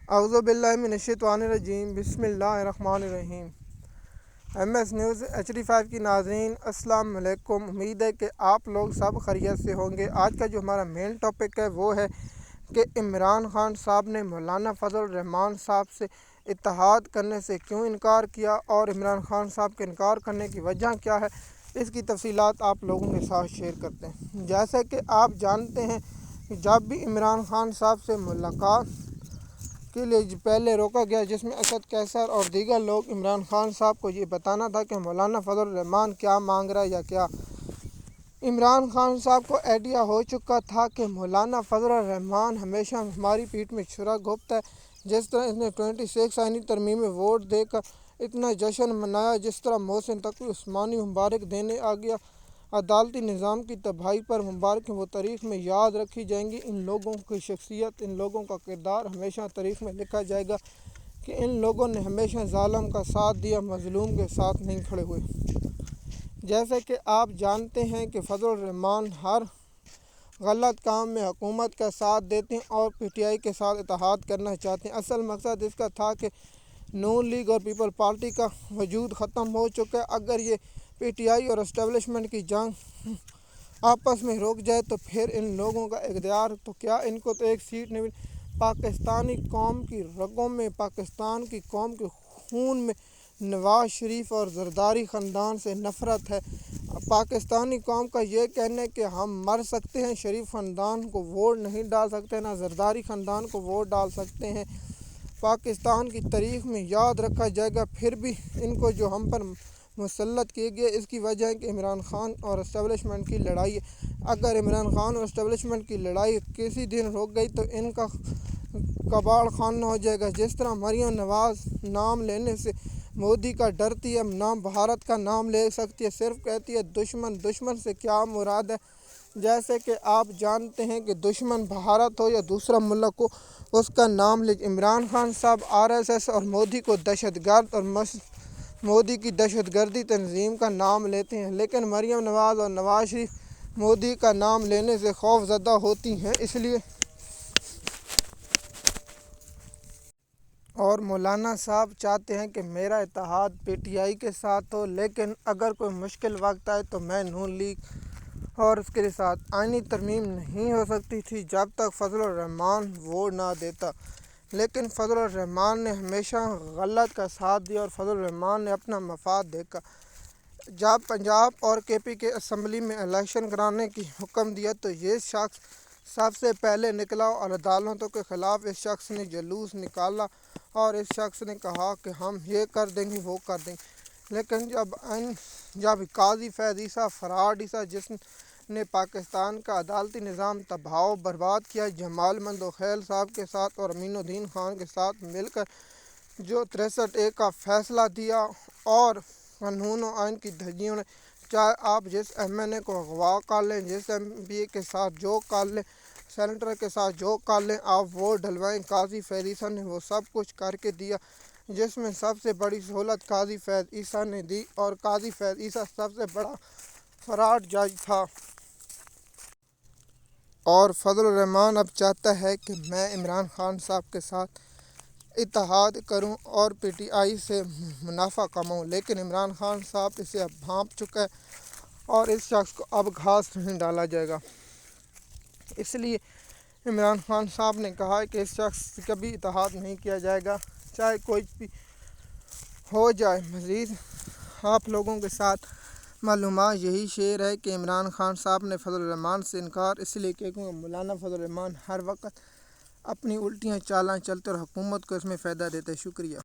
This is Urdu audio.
اعوذ باللہ من الشیطان الرجیم، بسم اللہ الرحمن الرحیم۔ ایم ایس نیوز HD5 کی ناظرین السلام علیکم۔ امید ہے کہ آپ لوگ سب خیریت سے ہوں گے۔ آج کا جو ہمارا مین ٹاپک ہے وہ ہے کہ عمران خان صاحب نے مولانا فضل الرحمان صاحب سے اتحاد کرنے سے کیوں انکار کیا، اور عمران خان صاحب کے انکار کرنے کی وجہ کیا ہے، اس کی تفصیلات آپ لوگوں کے ساتھ شیئر کرتے ہیں۔ جیسے کہ آپ جانتے ہیں کہ جب بھی عمران خان صاحب سے ملاقات کے لیے پہلے روکا گیا، جس میں اسد قیصر اور دیگر لوگ عمران خان صاحب کو یہ بتانا تھا کہ مولانا فضل الرحمان کیا مانگ رہا ہے یا کیا، عمران خان صاحب کو آئیڈیا ہو چکا تھا کہ مولانا فضل الرحمان ہمیشہ ہماری پیٹھ میں چھرا گھوپتا ہے۔ جس طرح اس نے 26 آئینی ترمیم میں ووٹ دے کر اتنا جشن منایا، جس طرح محسن تقی عثمانی مبارک دینے آ گیا، عدالتی نظام کی تباہی پر مبارک وہ تاریخ میں یاد رکھی جائیں گی۔ ان لوگوں کی شخصیت، ان لوگوں کا کردار ہمیشہ تاریخ میں لکھا جائے گا کہ ان لوگوں نے ہمیشہ ظالم کا ساتھ دیا، مظلوم کے ساتھ نہیں کھڑے ہوئے۔ جیسے کہ آپ جانتے ہیں کہ فضل الرحمان ہر غلط کام میں حکومت کا ساتھ دیتے ہیں اور PTI کے ساتھ اتحاد کرنا چاہتے ہیں۔ اصل مقصد اس کا تھا کہ نون لیگ اور پیپل پارٹی کا وجود ختم ہو چکا ہے۔ اگر یہ PTI اور اسٹیبلشمنٹ کی جنگ آپس میں رک جائے تو پھر ان لوگوں کا اقتدار تو کیا، ان کو تو ایک سیٹ نہیں ملی۔ پاکستانی قوم کی رگوں میں، پاکستان کی قوم کے خون میں نواز شریف اور زرداری خاندان سے نفرت ہے۔ پاکستانی قوم کا یہ کہنا ہے کہ ہم مر سکتے ہیں، شریف خاندان کو ووٹ نہیں ڈال سکتے، نہ زرداری خاندان کو ووٹ ڈال سکتے ہیں۔ پاکستان کی تاریخ میں یاد رکھا جائے گا۔ پھر بھی ان کو جو ہم پر مسلط کیے گئے، اس کی وجہ ہے کہ عمران خان اور اسٹیبلشمنٹ کی لڑائی ہے۔ اگر عمران خان اور اسٹیبلشمنٹ کی لڑائی کسی دن رک گئی تو ان کا کباڑ خانہ ہو جائے گا۔ جس طرح مریم نواز نام لینے سے مودی کا ڈرتی ہے، نہ بھارت کا نام لے سکتی ہے، صرف کہتی ہے دشمن۔ دشمن سے کیا مراد ہے؟ جیسے کہ آپ جانتے ہیں کہ دشمن بھارت ہو یا دوسرا ملک ہو، اس کا نام لے۔ عمران خان صاحب RSS اور مودی کو دہشت گرد اور مودی کی دہشت گردی تنظیم کا نام لیتے ہیں، لیکن مریم نواز اور نواز شریف مودی کا نام لینے سے خوف زدہ ہوتی ہیں۔ اس لیے اور مولانا صاحب چاہتے ہیں کہ میرا اتحاد PTI کے ساتھ ہو، لیکن اگر کوئی مشکل وقت آئے تو میں نون لیگ اور اس کے ساتھ آئینی ترمیم نہیں ہو سکتی تھی جب تک فضل الرحمان ووٹ نہ دیتا۔ لیکن فضل الرحمان نے ہمیشہ غلط کا ساتھ دیا اور فضل الرحمان نے اپنا مفاد دیکھا۔ جب پنجاب اور KP کے اسمبلی میں الیکشن کرانے کی حکم دیا تو یہ شخص سب سے پہلے نکلا اور عدالتوں کے خلاف اس شخص نے جلوس نکالا اور اس شخص نے کہا کہ ہم یہ کر دیں گے، وہ کر دیں گے۔ لیکن جب قاضی فیض عیسیٰ فراڈ عیسیٰ، جس نے پاکستان کا عدالتی نظام تباہ و برباد کیا، جمال مندوخیل صاحب کے ساتھ اور امین الدین خان کے ساتھ مل کر جو 63A کا فیصلہ دیا اور قانون و آئین کی دھجیوں نے، چاہے آپ جس MNA کو اغوا کر لیں، جس MPA کے ساتھ جو کر لیں، سینیٹر کے ساتھ جو کر لیں، آپ ووٹ ڈلوائیں، قاضی فیض عیسیٰ نے وہ سب کچھ کر کے دیا، جس میں سب سے بڑی سہولت قاضی فیض عیسیٰ نے دی، اور قاضی فیض عیسیٰ سب سے بڑا فراڈ جج تھا۔ اور فضل الرحمان اب چاہتا ہے کہ میں عمران خان صاحب کے ساتھ اتحاد کروں اور PTI سے منافع کماؤں، لیکن عمران خان صاحب اسے اب بھانپ چکا ہے اور اس شخص کو اب گھاس نہیں ڈالا جائے گا۔ اس لیے عمران خان صاحب نے کہا ہے کہ اس شخص سے کبھی اتحاد نہیں کیا جائے گا، چاہے کوئی بھی ہو جائے۔ مزید آپ لوگوں کے ساتھ معلومات یہی شیئر ہے کہ عمران خان صاحب نے فضل الرحمان سے انکار اس لیے کیا کیونکہ مولانا فضل الرحمان ہر وقت اپنی الٹیاں چالیں چلتے اور حکومت کو اس میں فائدہ دیتے۔ شکریہ۔